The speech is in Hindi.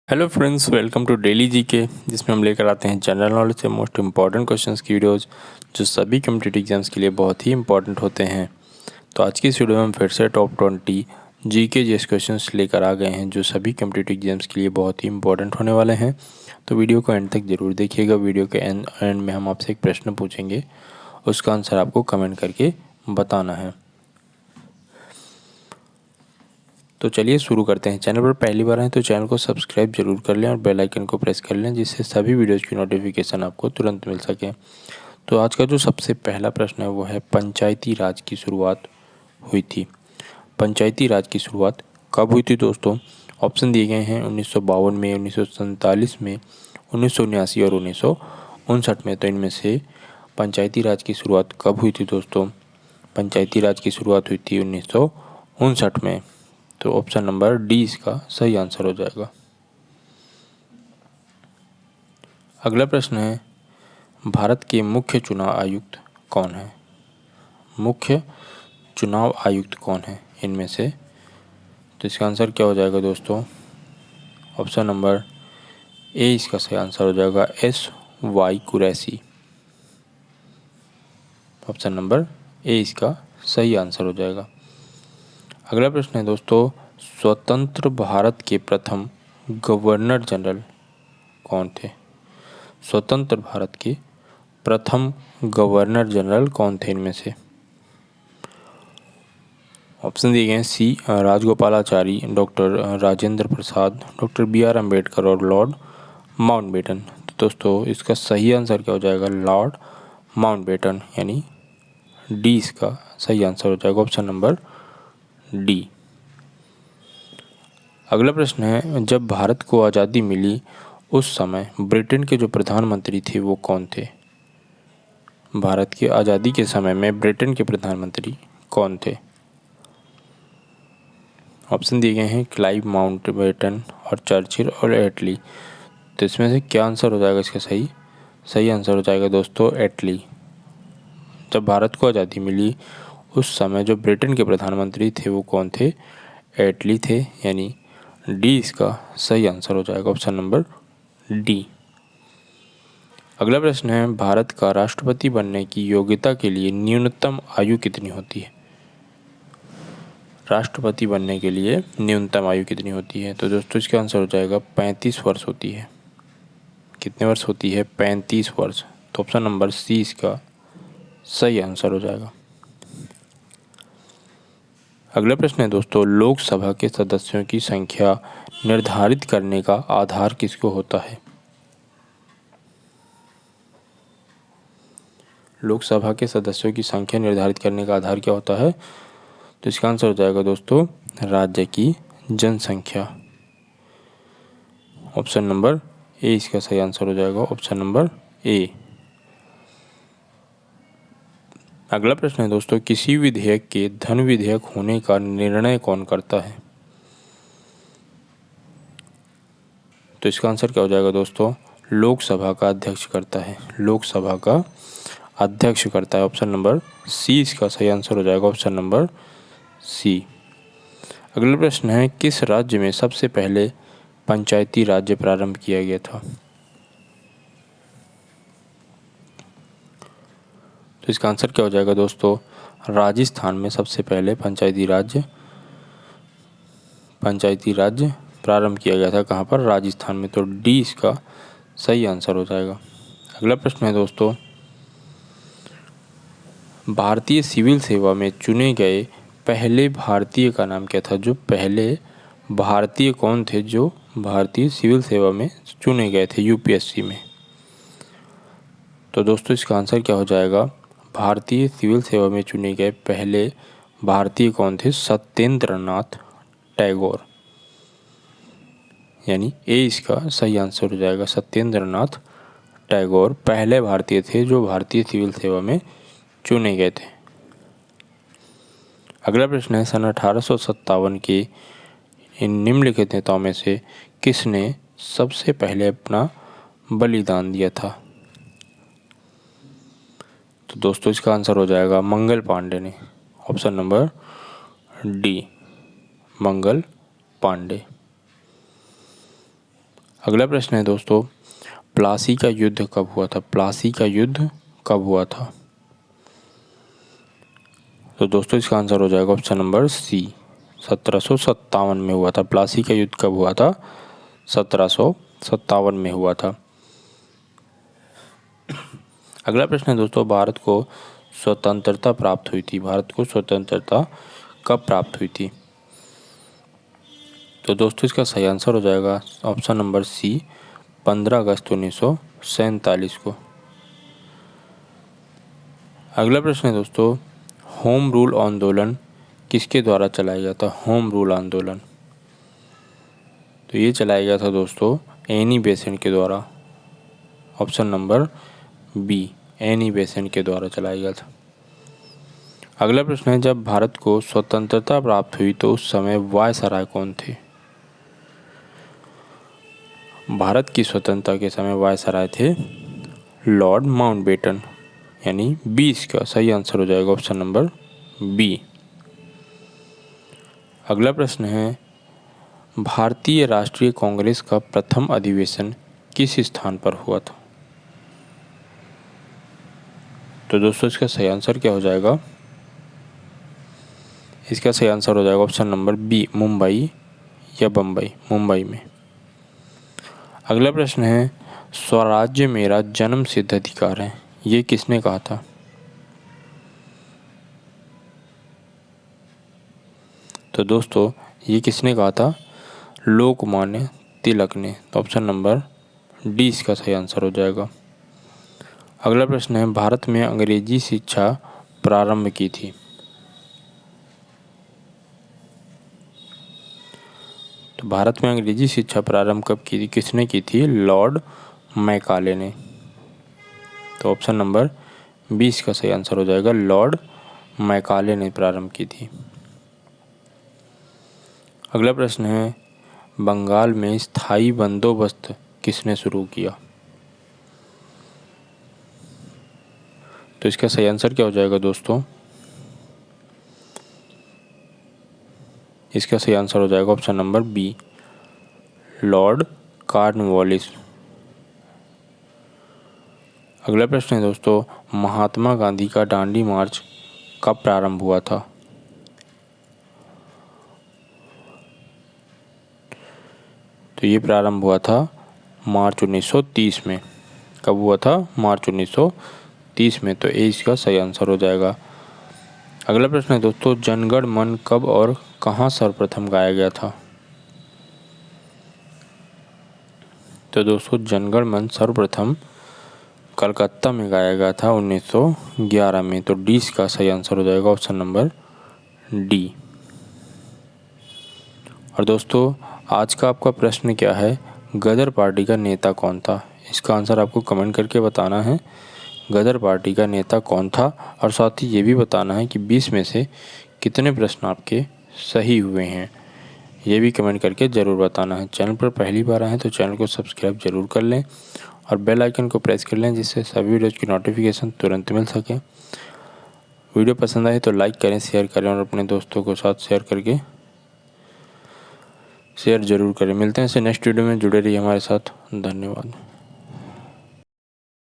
Hello friends, welcome to daily GK, जिसमें हम लेकर आते हैं जनरल नॉलेज से मोस्ट इम्पॉर्टेंट क्वेश्चंस की वीडियोस जो सभी कम्पिटिटिव एग्जाम्स के लिए बहुत ही इंपॉर्टेंट होते हैं। तो आज की इस वीडियो में हम फिर से टॉप 20 जीके जीएस क्वेश्चंस लेकर आ गए हैं जो सभी कम्पिटिटिव एग्जाम्स के लिए बहुत ही इंपॉर्टेंट होने वाले हैं। तो वीडियो को एंड तक जरूर देखिएगा। वीडियो के एंड में हम आपसे एक प्रश्न पूछेंगे, उसका आंसर आपको कमेंट करके बताना है। तो चलिए शुरू करते हैं। चैनल पर पहली बार आए तो चैनल को सब्सक्राइब जरूर कर लें और बेल आइकन को प्रेस कर लें, जिससे सभी वीडियोज़ की नोटिफिकेशन आपको तुरंत मिल सके। तो आज का जो सबसे पहला प्रश्न है वो है, पंचायती राज की शुरुआत हुई थी। पंचायती राज की शुरुआत कब हुई थी दोस्तों? ऑप्शन दिए गए हैं 1952 में, 1947 में, 1979 और 1959 में। तो इनमें से पंचायती राज की शुरुआत कब हुई थी दोस्तों? पंचायती राज की शुरुआत हुई थी 1959 में। तो ऑप्शन नंबर डी इसका सही आंसर हो जाएगा। अगला प्रश्न है, भारत के मुख्य चुनाव आयुक्त कौन है? मुख्य चुनाव आयुक्त कौन है इनमें से? तो इसका आंसर क्या हो जाएगा दोस्तों? ऑप्शन नंबर ए इसका सही आंसर हो जाएगा, SY Qureshi. Option number A इसका सही आंसर हो जाएगा। अगला प्रश्न है दोस्तों, स्वतंत्र भारत के प्रथम गवर्नर जनरल कौन थे? स्वतंत्र भारत के प्रथम गवर्नर जनरल कौन थे इनमें से? ऑप्शन दिए गए हैं सी Rajagopalachari, doctor Rajendra Prasad, doctor BR Ambedkar और लॉर्ड माउंटबेटन। तो दोस्तों इसका सही आंसर क्या हो जाएगा? लॉर्ड माउंटबेटन, यानी डी इसका सही आंसर हो जाएगा। Option number D. अगला प्रश्न है, जब भारत को आज़ादी मिली उस समय ब्रिटेन के जो प्रधानमंत्री थे वो कौन थे? भारत की आज़ादी के समय में ब्रिटेन के प्रधानमंत्री कौन थे? ऑप्शन दिए गए हैं क्लाइव माउंटबेटन और चर्चिल और एटली। तो इसमें से क्या आंसर हो जाएगा इसका? सही आंसर हो जाएगा दोस्तों एटली। जब भारत को आज़ादी मिली उस समय जो ब्रिटेन के प्रधानमंत्री थे वो कौन थे? एटली थे, यानी डी इसका सही आंसर हो जाएगा। Option number D. अगला प्रश्न है, भारत का राष्ट्रपति बनने की योग्यता के लिए न्यूनतम आयु कितनी होती है? राष्ट्रपति बनने के लिए न्यूनतम आयु कितनी होती है? तो दोस्तों इसका आंसर हो जाएगा 35 वर्ष होती है। कितने वर्ष होती है? 35 वर्ष। तो ऑप्शन नंबर सी इसका सही आंसर हो जाएगा। अगला प्रश्न है दोस्तों, लोकसभा के सदस्यों की संख्या निर्धारित करने का आधार किसको होता है? लोकसभा के सदस्यों की संख्या निर्धारित करने का आधार क्या होता है? तो इसका आंसर हो जाएगा दोस्तों राज्य की जनसंख्या। ऑप्शन नंबर ए इसका सही आंसर हो जाएगा। Option number A. अगला प्रश्न है दोस्तों, किसी विधेयक के धन विधेयक होने का निर्णय कौन करता है? तो इसका आंसर क्या हो जाएगा दोस्तों? लोकसभा का अध्यक्ष करता है। लोकसभा का अध्यक्ष करता है। ऑप्शन नंबर सी इसका सही आंसर हो जाएगा। Option number C. अगला प्रश्न है, किस राज्य में सबसे पहले पंचायती राज्य प्रारंभ किया गया था? तो इसका आंसर क्या हो जाएगा दोस्तों? राजस्थान में सबसे पहले पंचायती राज्य प्रारंभ किया गया था। कहाँ पर? राजस्थान में। तो डी इसका सही आंसर हो जाएगा। अगला प्रश्न है दोस्तों, भारतीय सिविल सेवा में चुने गए पहले भारतीय का नाम क्या था? जो पहले भारतीय कौन थे जो भारतीय सिविल सेवा में चुने गए थे यूपीएससी में? तो दोस्तों इसका आंसर क्या हो जाएगा? भारतीय सिविल सेवा में चुने गए पहले भारतीय कौन थे? सत्येंद्र नाथ टैगोर, यानी ए इसका सही आंसर हो जाएगा। सत्येंद्र नाथ टैगोर पहले भारतीय थे जो भारतीय सिविल सेवा में चुने गए थे। अगला प्रश्न है, सन 1857 के इन निम्नलिखित नेताओं में से किसने सबसे पहले अपना बलिदान दिया था? तो दोस्तों इसका आंसर हो जाएगा मंगल पांडे ने। Option number D, Mangal Pandey. अगला प्रश्न है दोस्तों, प्लासी का युद्ध कब हुआ था? प्लासी का युद्ध कब हुआ था? तो दोस्तों इसका आंसर हो जाएगा ऑप्शन नंबर सी, 1757 में हुआ था। प्लासी का युद्ध कब हुआ था? 1757 में हुआ था। अगला प्रश्न है दोस्तों, भारत को स्वतंत्रता प्राप्त हुई थी। भारत को स्वतंत्रता कब प्राप्त हुई थी? तो दोस्तों इसका सही आंसर हो जाएगा ऑप्शन नंबर सी, 15 अगस्त 1947 को। अगला प्रश्न है दोस्तों, होम रूल आंदोलन किसके द्वारा चलाया गया था? होम रूल आंदोलन, तो ये चलाया गया था दोस्तों एनी बेसेंट के द्वारा। Option number B, Annie Besant के द्वारा चलाया गया था। अगला प्रश्न है, जब भारत को स्वतंत्रता प्राप्त हुई तो उस समय वायसराय कौन थे? भारत की स्वतंत्रता के समय वायसराय थे लॉर्ड माउंटबेटन, यानी 20 का सही आंसर हो जाएगा ऑप्शन नंबर बी। अगला प्रश्न है, भारतीय राष्ट्रीय कांग्रेस का प्रथम अधिवेशन किस स्थान पर हुआ था? तो दोस्तों इसका सही आंसर क्या हो जाएगा? इसका सही आंसर हो जाएगा ऑप्शन नंबर बी, मुंबई या बम्बई, मुंबई में। अगला प्रश्न है, स्वराज्य मेरा जन्म सिद्ध अधिकार है, ये किसने कहा था? तो दोस्तों ये किसने कहा था? लोकमान्य तिलक ने। तो ऑप्शन नंबर डी इसका सही आंसर हो जाएगा। अगला प्रश्न है, भारत में अंग्रेजी शिक्षा प्रारंभ की थी। तो भारत में अंग्रेजी शिक्षा प्रारंभ कब की थी, किसने की थी? लॉर्ड मैकाले ने। तो ऑप्शन नंबर 20 का सही आंसर हो जाएगा, लॉर्ड मैकाले ने प्रारंभ की थी। अगला प्रश्न है, बंगाल में स्थायी बंदोबस्त किसने शुरू किया? तो इसका सही आंसर क्या हो जाएगा दोस्तों? इसका सही आंसर हो जाएगा option number B, Lord Cornwallis. अगला प्रश्न है दोस्तों, महात्मा गांधी का दांडी मार्च कब प्रारंभ हुआ था? तो ये प्रारंभ हुआ था मार्च 1930 में। कब हुआ था? मार्च 1930 में। तो ए इसका सही आंसर हो जाएगा। अगला प्रश्न है दोस्तों, जनगण मन कब और कहाँ सर्वप्रथम गाया गया था? तो दोस्तों जनगण मन सर्वप्रथम कलकत्ता में गाया गया था 1911 में। तो डी का सही आंसर हो जाएगा ऑप्शन नंबर डी। और दोस्तों आज का आपका प्रश्न क्या है, गदर पार्टी का नेता कौन था? इसका आंसर आपको कमेंट करके बताना है, गदर पार्टी का नेता कौन था। और साथ ही ये भी बताना है कि 20 में से कितने प्रश्न आपके सही हुए हैं, ये भी कमेंट करके ज़रूर बताना है। चैनल पर पहली बार आए हैं तो चैनल को सब्सक्राइब जरूर कर लें और बेल आइकन को प्रेस कर लें, जिससे सभी वीडियोज़ की नोटिफिकेशन तुरंत मिल सके। वीडियो पसंद आए तो लाइक करें, शेयर करें और अपने दोस्तों के साथ शेयर ज़रूर करें। मिलते हैं इससे नेक्स्ट वीडियो में, जुड़े रहिए हमारे साथ। धन्यवाद।